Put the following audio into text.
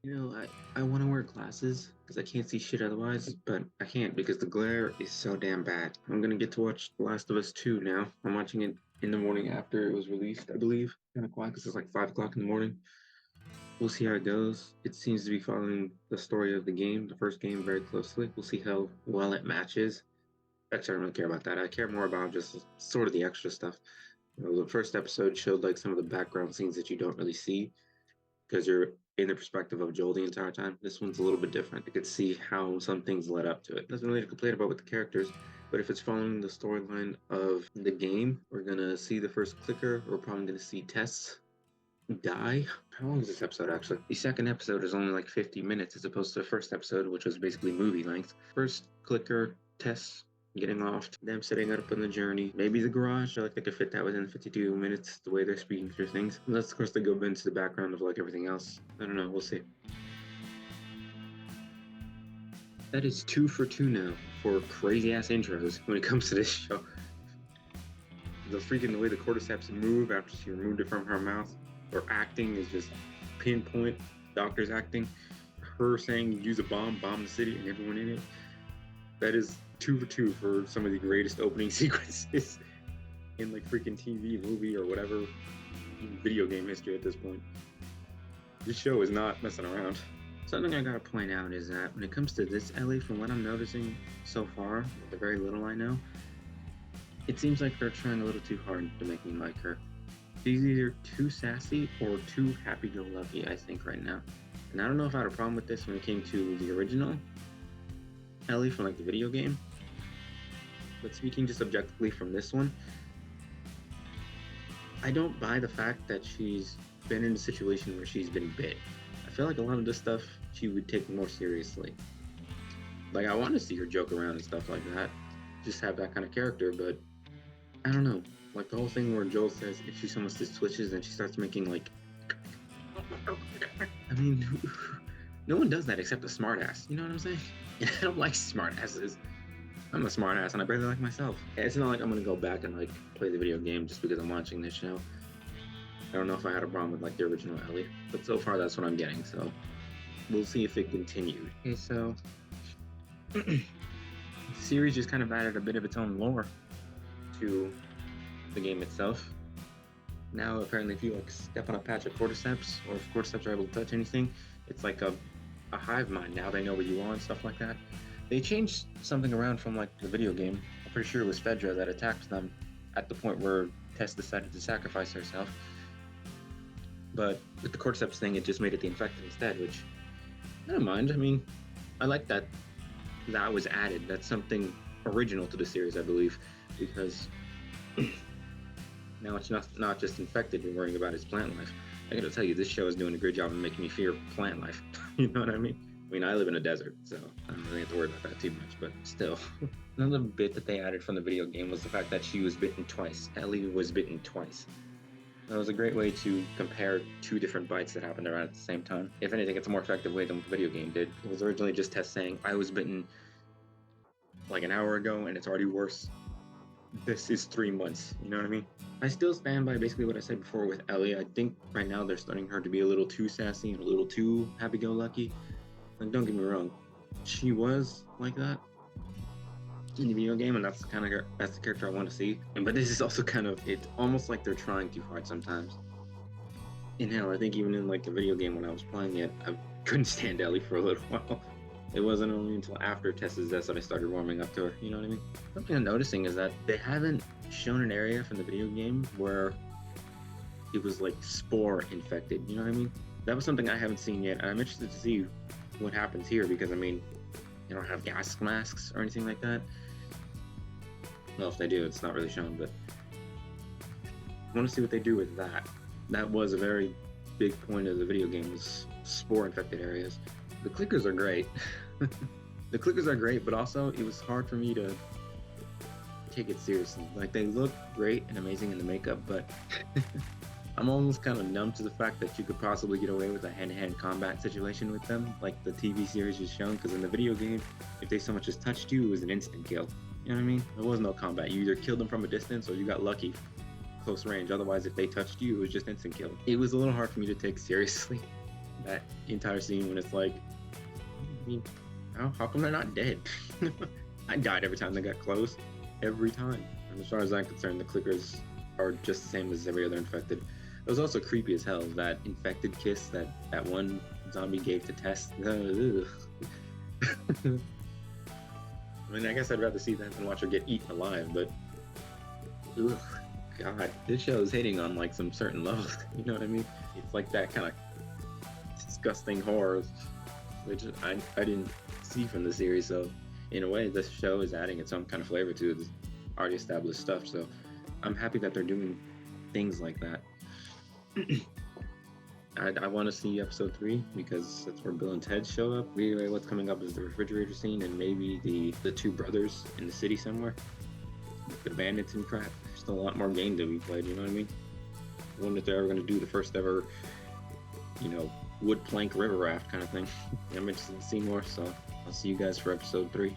I want to wear glasses because I can't see shit otherwise, but I can't because the glare is so damn bad. I'm gonna get to watch The Last of Us 2 now. I'm watching it in the morning after it was released, I believe. Kind of quiet because it's like 5 o'clock in the morning. We'll see how it goes. It seems to be following the story of the game, the first game, very closely. We'll see how well it matches. Actually, I don't really care about that. I care more about just sort of the extra stuff. The first episode showed like some of the background scenes that you don't really see because you're in the perspective of Joel the entire time. This one's a little bit different. You could see how some things led up to it. Nothing really to complain about with the characters, but if it's following the storyline of the game, we're gonna see the first clicker. We're probably gonna see Tess die. How long is this episode actually? The second episode is only like 50 minutes as opposed to the first episode, which was basically movie length. First clicker, Tess getting off, them setting up on the journey. Maybe the garage. I like they could fit that within 52 minutes, the way they're speaking through things. Unless, of course, they go into the background of like everything else. I don't know. We'll see. That is 2 for 2 now for crazy ass intros when it comes to this show. The way the cordyceps move after she removed it from her mouth, or acting is just pinpoint. Doctor's acting, her saying use a bomb the city and everyone in it. That is 2 for 2 for some of the greatest opening sequences in like freaking TV, movie, or whatever video game history at this point. This show is not messing around. Something I gotta point out is that when it comes to this Ellie, from what I'm noticing so far, the very little I know, it seems like they're trying a little too hard to make me like her. She's either too sassy or too happy-go-lucky, I think, right now. And I don't know if I had a problem with this when it came to the original Ellie from like the video game. But speaking just objectively from this one, I don't buy the fact that she's been in a situation where she's been bit. I feel like a lot of this stuff she would take more seriously. Like, I want to see her joke around and stuff like that. Just have that kind of character, but I don't know. Like the whole thing where Joel says if she so much just twitches and she starts making like, I mean, no one does that except a smartass. You know what I'm saying? And I don't like smartasses. I'm a smartass and I barely like myself. It's not like I'm gonna go back and like play the video game just because I'm watching this show. I don't know if I had a problem with like the original Ellie, but so far that's what I'm getting. So we'll see if it continued. Okay, so the series just kind of added a bit of its own lore to the game itself. Now apparently if you like step on a patch of cordyceps, or if cordyceps are able to touch anything, it's like a hive mind. Now they know where you are and stuff like that. They changed something around from like the video game. I'm pretty sure it was Fedra that attacked them at the point where Tess decided to sacrifice herself. But with the cordyceps thing, it just made it the infected instead, which I don't mind. I mean, I like that was added. That's something original to the series, I believe, because now it's not just infected and worrying about its plant life. I gotta tell you, this show is doing a great job of making me fear plant life. You know what I mean? I mean, I live in a desert, so I don't really have to worry about that too much, but still. Another bit that they added from the video game was the fact that she was bitten twice. Ellie was bitten twice. That was a great way to compare 2 different bites that happened around at the same time. If anything, it's a more effective way than what the video game did. It was originally just Tess saying, I was bitten like an hour ago and it's already worse. This is 3 months, you know what I mean? I still stand by basically what I said before with Ellie. I think right now they're starting her to be a little too sassy and a little too happy-go-lucky. Like, don't get me wrong, she was like that in the video game, and that's the character I want to see. But this is also it's almost like they're trying too hard sometimes. And hell, I think even in like the video game when I was playing it, I couldn't stand Ellie for a little while. It wasn't only until after Tessa's death that I started warming up to her, you know what I mean? Something I'm noticing is that they haven't shown an area from the video game where it was like spore infected, you know what I mean? That was something I haven't seen yet, and I'm interested to see what happens here because, I mean, they don't have gas masks or anything like that. Well, if they do, it's not really shown, but I want to see what they do with that. That was a very big point of the video game, was spore infected areas. The clickers are great. The clickers are great, but also it was hard for me to take it seriously. Like, they look great and amazing in the makeup, but I'm almost kind of numb to the fact that you could possibly get away with a hand-to-hand combat situation with them, like the TV series has shown, because in the video game, if they so much as touched you, it was an instant kill. You know what I mean? There was no combat. You either killed them from a distance or you got lucky, close range. Otherwise, if they touched you, it was just instant kill. It was a little hard for me to take seriously. That entire scene when it's like, I mean, how come they're not dead? I died every time they got close. Every time. And as far as I'm concerned, the clickers are just the same as every other infected. It was also creepy as hell, that infected kiss that one zombie gave to Tess. Ugh. I mean, I guess I'd rather see that than watch her get eaten alive, but ugh, God, this show is hitting on like some certain levels. You know what I mean? It's like that kind of disgusting horror, which I didn't see from the series. So in a way, this show is adding its own kind of flavor to the already established stuff. So I'm happy that they're doing things like that. I want to see episode 3 because that's where Bill and Ted show up. Really, what's coming up is the refrigerator scene and maybe the two brothers in the city somewhere. The bandits and crap. There's still a lot more game to be played, you know what I mean? I wonder if they're ever going to do the first ever, wood plank river raft kind of thing. I'm interested to see more, so I'll see you guys for episode 3.